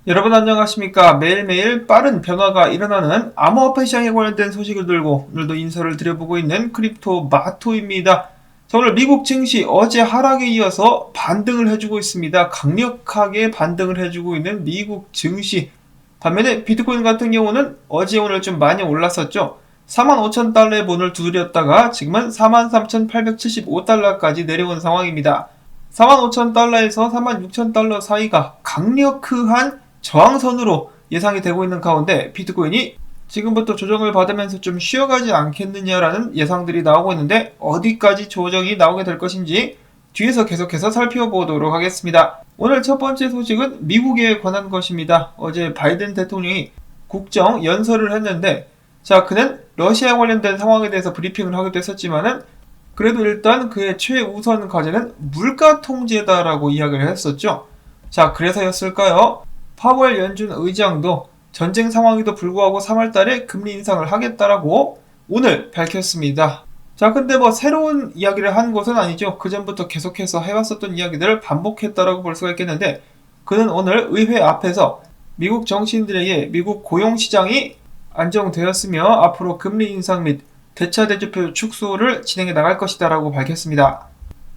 여러분 안녕하십니까. 매일매일 빠른 변화가 일어나는 암호화폐 시장에 관련된 소식을 들고 오늘도 인사를 드려보고 있는 크립토 마토입니다. 자, 오늘 미국 증시 어제 하락에 이어서 반등을 해주고 있습니다. 강력하게 반등을 해주고 있는 미국 증시. 반면에 비트코인 같은 경우는 어제 오늘 좀 많이 올랐었죠. 45,000달러의 본을 두드렸다가 지금은 43,875달러까지 내려온 상황입니다. 45,000달러에서 46,000달러 사이가 강력한 저항선으로 예상이 되고 있는 가운데 비트코인이 지금부터 조정을 받으면서 좀 쉬어가지 않겠느냐라는 예상들이 나오고 있는데 어디까지 조정이 나오게 될 것인지 뒤에서 계속해서 살펴보도록 하겠습니다. 오늘 첫 번째 소식은 미국에 관한 것입니다. 어제 바이든 대통령이 국정 연설을 했는데 자, 그는 러시아 관련된 상황에 대해서 브리핑을 하기도 했었지만은 그래도 일단 그의 최우선 과제는 물가 통제다라고 이야기를 했었죠. 자, 그래서였을까요? 파월 연준 의장도 전쟁 상황에도 불구하고 3월달에 금리 인상을 하겠다라고 오늘 밝혔습니다. 자, 근데 뭐 새로운 이야기를 한 것은 아니죠. 그전부터 계속해서 해왔었던 이야기들을 반복했다라고 볼 수가 있겠는데 그는 오늘 의회 앞에서 미국 정치인들에게 미국 고용시장이 안정되었으며 앞으로 금리 인상 및 대차 대조표 축소를 진행해 나갈 것이다라고 밝혔습니다.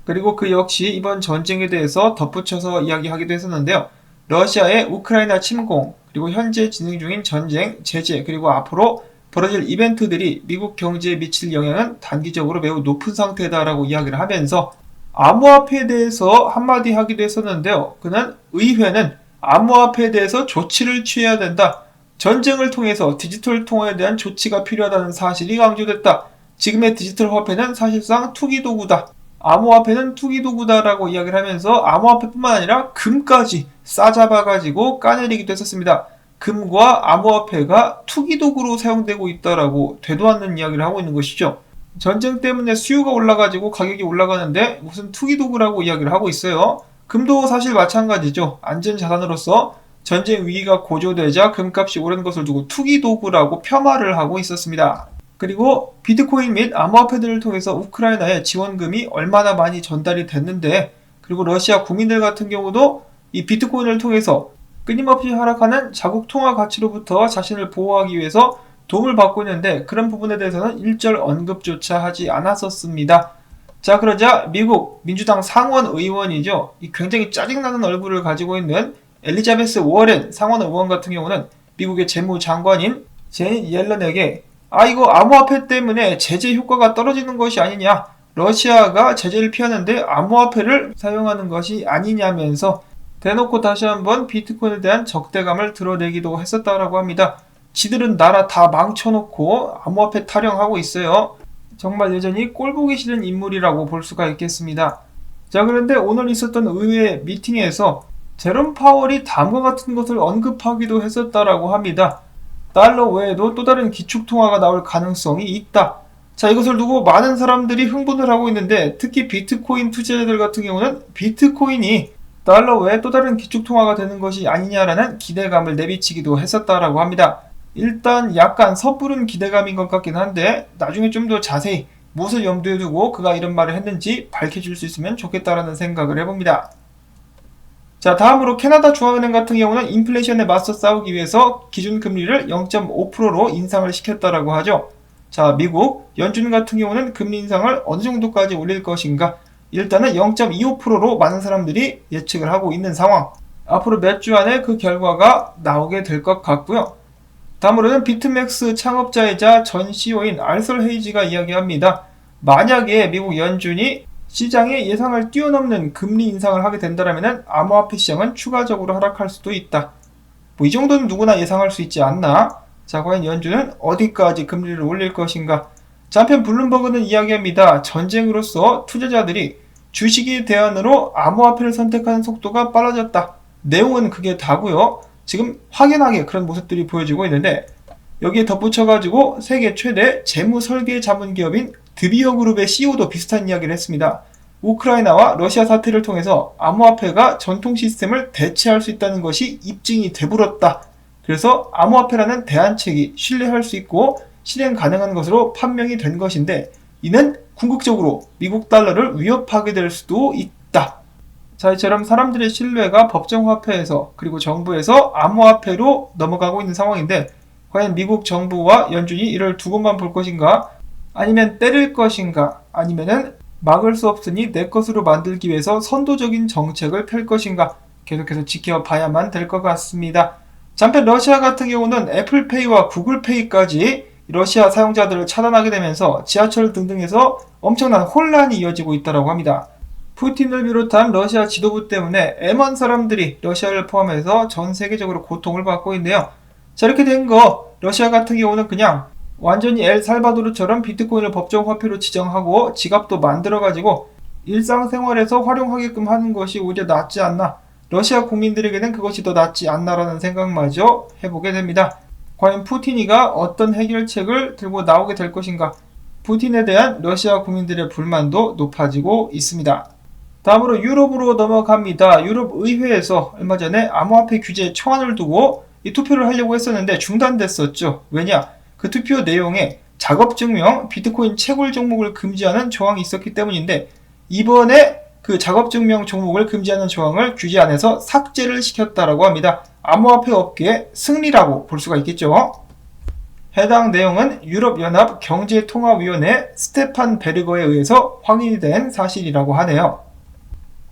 그리고 그 역시 이번 전쟁에 대해서 덧붙여서 이야기하기도 했었는데요. 러시아의 우크라이나 침공, 그리고 현재 진행 중인 전쟁, 제재, 그리고 앞으로 벌어질 이벤트들이 미국 경제에 미칠 영향은 단기적으로 매우 높은 상태다라고 이야기를 하면서 암호화폐에 대해서 한마디 하기도 했었는데요. 그는 의회는 암호화폐에 대해서 조치를 취해야 된다. 전쟁을 통해서 디지털 통화에 대한 조치가 필요하다는 사실이 강조됐다. 지금의 디지털 화폐는 사실상 투기 도구다. 암호화폐는 투기 도구다라고 이야기를 하면서 암호화폐뿐만 아니라 금까지 싸잡아가지고 까내리기도 했었습니다. 금과 암호화폐가 투기 도구로 사용되고 있다라고 되도 않는 이야기를 하고 있는 것이죠. 전쟁 때문에 수요가 올라가지고 가격이 올라가는데 무슨 투기 도구라고 이야기를 하고 있어요. 금도 사실 마찬가지죠. 안전자산으로서 전쟁 위기가 고조되자 금값이 오른 것을 두고 투기 도구라고 폄하를 하고 있었습니다. 그리고 비트코인 및 암호화폐들을 통해서 우크라이나에 지원금이 얼마나 많이 전달이 됐는데 그리고 러시아 국민들 같은 경우도 이 비트코인을 통해서 끊임없이 하락하는 자국 통화 가치로부터 자신을 보호하기 위해서 도움을 받고 있는데 그런 부분에 대해서는 일절 언급조차 하지 않았었습니다. 자, 그러자 미국 민주당 상원 의원이죠. 이 굉장히 짜증나는 얼굴을 가지고 있는 엘리자베스 워렌 상원 의원 같은 경우는 미국의 재무장관인 제닛 옐런에게 이거 암호화폐 때문에 제재 효과가 떨어지는 것이 아니냐, 러시아가 제재를 피하는데 암호화폐를 사용하는 것이 아니냐면서 대놓고 다시 한번 비트코인에 대한 적대감을 드러내기도 했었다라고 합니다. 지들은 나라 다 망쳐놓고 암호화폐 타령하고 있어요. 정말 여전히 꼴보기 싫은 인물이라고 볼 수가 있겠습니다. 자, 그런데 오늘 있었던 의회 미팅에서 제롬 파월이 다음과 같은 것을 언급하기도 했었다라고 합니다. 달러 외에도 또 다른 기축통화가 나올 가능성이 있다. 자, 이것을 두고 많은 사람들이 흥분을 하고 있는데 특히 비트코인 투자자들 같은 경우는 비트코인이 달러 외에 또 다른 기축통화가 되는 것이 아니냐라는 기대감을 내비치기도 했었다라고 합니다. 일단 약간 섣부른 기대감인 것 같긴 한데 나중에 좀 더 자세히 무엇을 염두에 두고 그가 이런 말을 했는지 밝혀줄 수 있으면 좋겠다라는 생각을 해봅니다. 자, 다음으로 캐나다 중앙은행 같은 경우는 인플레이션에 맞서 싸우기 위해서 기준금리를 0.5%로 인상을 시켰다라고 하죠. 자, 미국 연준 같은 경우는 금리 인상을 어느 정도까지 올릴 것인가? 일단은 0.25%로 많은 사람들이 예측을 하고 있는 상황. 앞으로 몇 주 안에 그 결과가 나오게 될 것 같고요. 다음으로는 비트맥스 창업자이자 전 CEO인 알설 헤이지가 이야기합니다. 만약에 미국 연준이 시장의 예상을 뛰어넘는 금리 인상을 하게 된다면 암호화폐 시장은 추가적으로 하락할 수도 있다. 이 정도는 누구나 예상할 수 있지 않나? 자, 과연 연준은 어디까지 금리를 올릴 것인가? 자, 한편 블룸버그는 이야기합니다. 전쟁으로서 투자자들이 주식이 대안으로 암호화폐를 선택하는 속도가 빨라졌다. 내용은 그게 다고요. 지금 확연하게 그런 모습들이 보여지고 있는데 여기에 덧붙여가지고 세계 최대 재무 설계 자문 기업인 드비어 그룹의 CEO도 비슷한 이야기를 했습니다. 우크라이나와 러시아 사태를 통해서 암호화폐가 전통 시스템을 대체할 수 있다는 것이 입증이 되물었다. 그래서 암호화폐라는 대안책이 신뢰할 수 있고 실행 가능한 것으로 판명이 된 것인데 이는 궁극적으로 미국 달러를 위협하게 될 수도 있다. 자, 이처럼 사람들의 신뢰가 법정화폐에서 그리고 정부에서 암호화폐로 넘어가고 있는 상황인데 과연 미국 정부와 연준이 이를 두고만 볼 것인가? 아니면 때릴 것인가? 아니면은 막을 수 없으니 내 것으로 만들기 위해서 선도적인 정책을 펼 것인가? 계속해서 지켜봐야만 될 것 같습니다. 한편 러시아 같은 경우는 애플페이와 구글페이까지 러시아 사용자들을 차단하게 되면서 지하철 등등에서 엄청난 혼란이 이어지고 있다고 합니다. 푸틴을 비롯한 러시아 지도부 때문에 M1 사람들이 러시아를 포함해서 전 세계적으로 고통을 받고 있는데요. 자, 이렇게 된 거 러시아 같은 경우는 그냥 완전히 엘살바도르처럼 비트코인을 법정 화폐로 지정하고 지갑도 만들어가지고 일상생활에서 활용하게끔 하는 것이 오히려 낫지 않나, 러시아 국민들에게는 그것이 더 낫지 않나라는 생각마저 해보게 됩니다. 과연 푸틴이가 어떤 해결책을 들고 나오게 될 것인가? 푸틴에 대한 러시아 국민들의 불만도 높아지고 있습니다. 다음으로 유럽으로 넘어갑니다. 유럽 의회에서 얼마 전에 암호화폐 규제 초안을 두고 이 투표를 하려고 했었는데 중단됐었죠. 왜냐? 그 투표 내용에 작업증명, 비트코인 채굴 종목을 금지하는 조항이 있었기 때문인데 이번에 그 작업증명 종목을 금지하는 조항을 규제안에서 삭제를 시켰다라고 합니다. 암호화폐 업계의 승리라고 볼 수가 있겠죠. 해당 내용은 유럽연합 경제통화위원회 스테판 베르거에 의해서 확인이 된 사실이라고 하네요.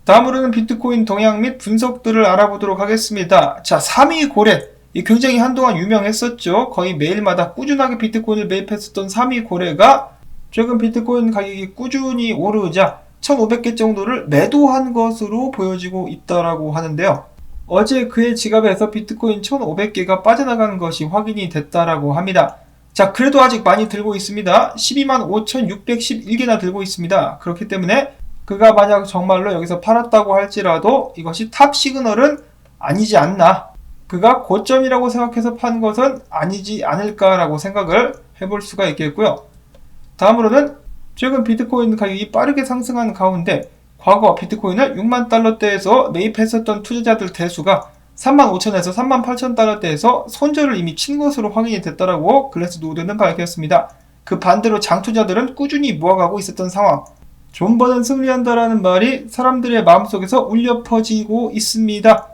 다음으로는 비트코인 동향 및 분석들을 알아보도록 하겠습니다. 자, 3위 고래. 이 굉장히 한동안 유명했었죠. 거의 매일마다 꾸준하게 비트코인을 매입했었던 3위 고래가 최근 비트코인 가격이 꾸준히 오르자 1,500개 정도를 매도한 것으로 보여지고 있다라고 하는데요. 어제 그의 지갑에서 비트코인 1,500개가 빠져나가는 것이 확인이 됐다라고 합니다. 자, 그래도 아직 많이 들고 있습니다. 125,611개나 들고 있습니다. 그렇기 때문에 그가 만약 정말로 여기서 팔았다고 할지라도 이것이 탑 시그널은 아니지 않나, 그가 고점이라고 생각해서 판 것은 아니지 않을까라고 생각을 해볼 수가 있겠고요. 다음으로는 최근 비트코인 가격이 빠르게 상승한 가운데 과거 비트코인을 6만 달러대에서 매입했었던 투자자들 대수가 35,000에서 38,000달러대에서 손절을 이미 친 것으로 확인이 됐다라고 글래스노드는 밝혔습니다. 그 반대로 장투자들은 꾸준히 모아가고 있었던 상황. 존버는 승리한다라는 말이 사람들의 마음속에서 울려 퍼지고 있습니다.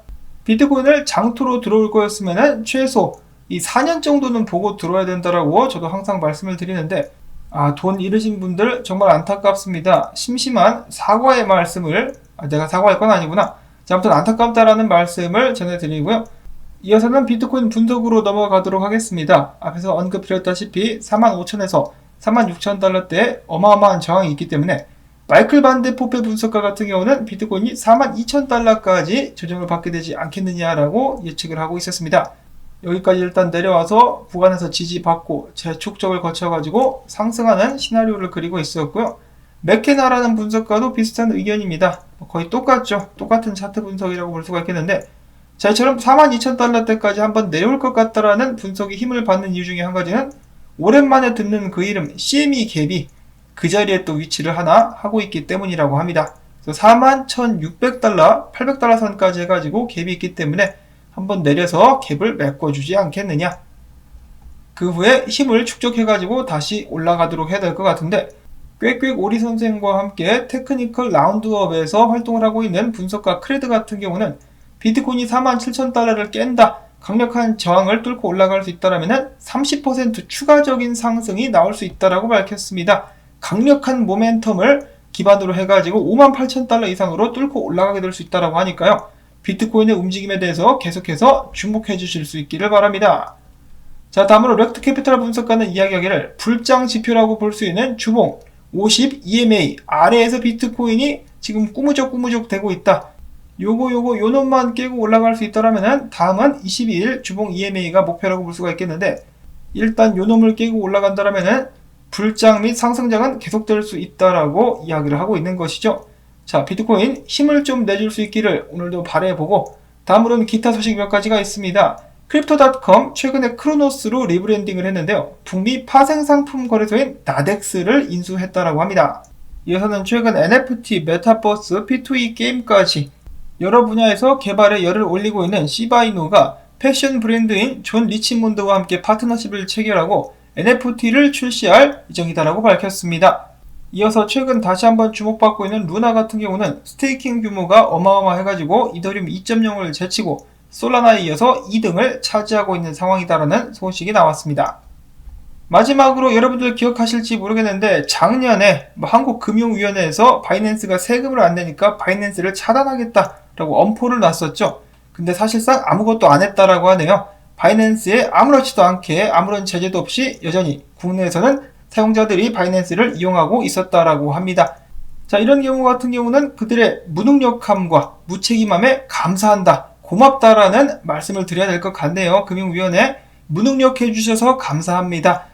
비트코인을 장투로 들어올 거였으면 최소 이 4년 정도는 보고 들어야 된다라고 저도 항상 말씀을 드리는데 돈 잃으신 분들 정말 안타깝습니다. 심심한 사과의 말씀을 내가 사과할 건 아니구나. 자, 아무튼 안타깝다라는 말씀을 전해드리고요. 이어서는 비트코인 분석으로 넘어가도록 하겠습니다. 앞에서 언급드렸다시피 45,000에서 46,000달러대에 어마어마한 저항이 있기 때문에 마이클 반데 포페 분석가 같은 경우는 비트코인이 42,000달러까지 조정을 받게 되지 않겠느냐라고 예측을 하고 있었습니다. 여기까지 일단 내려와서 구간에서 지지받고 재촉적을 거쳐가지고 상승하는 시나리오를 그리고 있었고요. 맥케나라는 분석가도 비슷한 의견입니다. 거의 똑같죠. 똑같은 차트 분석이라고 볼 수가 있겠는데 자, 이처럼 42,000달러대까지 한번 내려올 것 같다라는 분석이 힘을 받는 이유 중에 한 가지는 오랜만에 듣는 그 이름 CME 갭이 그 자리에 또 위치를 하나 하고 있기 때문이라고 합니다. 그래서 41,600달러, 800달러 선까지 해가지고 갭이 있기 때문에 한번 내려서 갭을 메꿔주지 않겠느냐. 그 후에 힘을 축적해가지고 다시 올라가도록 해야 될 것 같은데 꽥꽥 오리 선생과 함께 테크니컬 라운드업에서 활동을 하고 있는 분석가 크레드 같은 경우는 비트코인이 47,000달러를 깬다, 강력한 저항을 뚫고 올라갈 수 있다면 30% 추가적인 상승이 나올 수 있다고 밝혔습니다. 강력한 모멘텀을 기반으로 해가지고 58,000달러 이상으로 뚫고 올라가게 될 수 있다고 하니까요. 비트코인의 움직임에 대해서 계속해서 주목해 주실 수 있기를 바랍니다. 자, 다음으로 렉트 캐피탈 분석가는 이야기하기를 불장 지표라고 볼 수 있는 주봉 50 EMA 아래에서 비트코인이 지금 꾸무적 되고 있다. 요 놈만 깨고 올라갈 수 있다라면 다음은 22일 주봉 EMA가 목표라고 볼 수가 있겠는데 일단 요 놈을 깨고 올라간다라면 불장 및 상승장은 계속될 수 있다라고 이야기를 하고 있는 것이죠. 자, 비트코인 힘을 좀 내줄 수 있기를 오늘도 바라보고 다음으로는 기타 소식 몇 가지가 있습니다. 크립토닷컴 최근에 크로노스로 리브랜딩을 했는데요. 북미 파생상품 거래소인 나덱스를 인수했다라고 합니다. 이어서는 최근 NFT, 메타버스, P2E 게임까지 여러 분야에서 개발에 열을 올리고 있는 시바이누가 패션 브랜드인 존 리치몬드와 함께 파트너십을 체결하고 NFT를 출시할 예정이다라고 밝혔습니다. 이어서 최근 다시 한번 주목받고 있는 루나 같은 경우는 스테이킹 규모가 어마어마해가지고 이더리움 2.0을 제치고 솔라나에 이어서 2등을 차지하고 있는 상황이다라는 소식이 나왔습니다. 마지막으로 여러분들 기억하실지 모르겠는데 작년에 한국금융위원회에서 바이낸스가 세금을 안 내니까 바이낸스를 차단하겠다라고 엄포를 놨었죠. 근데 사실상 아무것도 안 했다라고 하네요. 바이낸스에 아무렇지도 않게 아무런 제재도 없이 여전히 국내에서는 사용자들이 바이낸스를 이용하고 있었다라고 합니다. 자, 이런 경우 같은 경우는 그들의 무능력함과 무책임함에 감사한다, 고맙다라는 말씀을 드려야 될 것 같네요. 금융위원회 무능력해 주셔서 감사합니다.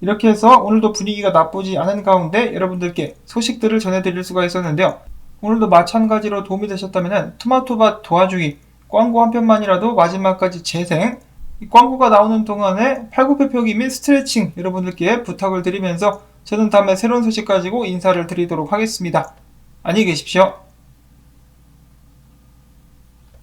이렇게 해서 오늘도 분위기가 나쁘지 않은 가운데 여러분들께 소식들을 전해드릴 수가 있었는데요. 오늘도 마찬가지로 도움이 되셨다면 토마토밭 도와주기 광고 한 편만이라도 마지막까지 재생, 이 광고가 나오는 동안에 팔굽혀펴기 및 스트레칭 여러분들께 부탁을 드리면서 저는 다음에 새로운 소식 가지고 인사를 드리도록 하겠습니다. 안녕히 계십시오.